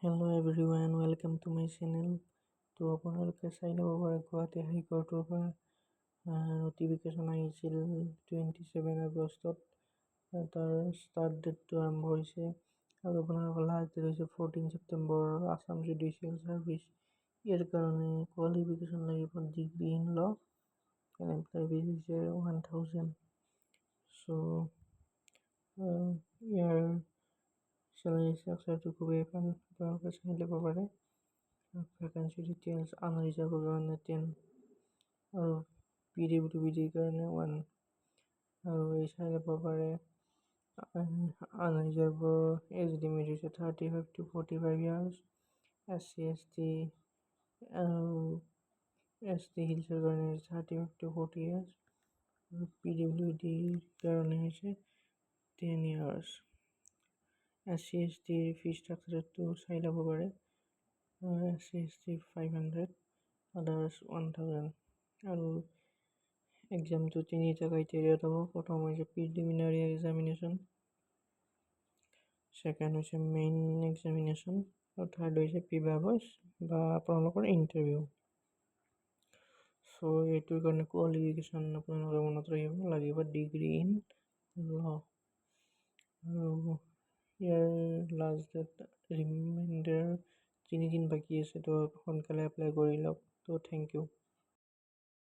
Hello everyone, welcome to my channel. তো আপোনালোকে চাই ল'ব পাৰে গুৱাহাটী হাইকোৰ্টৰ পৰা নটিফিকেশ্যন আহিছিল 27 আগষ্টত। তাৰ ষ্টাৰ্ট ডেটটো আৰম্ভ হৈছে আৰু আপোনালোকৰ লাষ্ট ডেট হৈছে 14 ছেপ্টেম্বৰ। আছাম জুডিচিয়েল ছাৰ্ভিচ ইয়াৰ কাৰণে কোৱালিফিকেশ্যন লাগিব degree in law' and employ base হৈছে 1000। চ' ইয়াৰ চেলাৰী ষ্ট্ৰাকচাৰটো খুবেই ভাল, আপোনালোকে চাই ল'ব পাৰে। ভেকেঞ্চি ডিটেইলছ আনৰিজাৰ্ভৰ কাৰণে 10 আৰু PWDৰ কাৰণে 1 আৰু এই চাই ল'ব পাৰে। আনৰিজাৰ্ভৰ এজ লিমিট হৈছে 35 to 45 ইয়াৰ্ছ। SC ST আৰু ST হিলছৰ কাৰণে 35 to 40 ইয়াৰ্ছ আৰু PWDৰ কাৰণে হৈছে 10 ইয়াৰ্ছ। SC ST ফি ষ্ট্ৰাকচাৰটো চাই ল'ব পাৰে। SC ST 500, আদাৰ্ছ 1000 আৰু এক্সামটো তিনিটা ক্ৰাইটেৰিয়াত হ'ব। প্ৰথম হৈছে প্ৰিলিমিনাৰী এক্সামিনেশ্যন, ছেকেণ্ড হৈছে মেইন এক্সামিনেশ্যন আৰু থাৰ্ড হৈছে প্ৰিভাইভছ বা আপোনালোকৰ ইণ্টাৰভিউ। চ' এইটোৰ কাৰণে কোৱালিফিকেশ্যন আপোনালোকে মনত ৰাখিব লাগিব ডিগ্ৰী ইন ল' আৰু ইয়াৰ লাষ্ট ডেট ৰিমাইণ্ডাৰ 3 দিন বাকী আছে, তো সোনকালে এপ্লাই কৰি লওক। তো থেংক ইউ।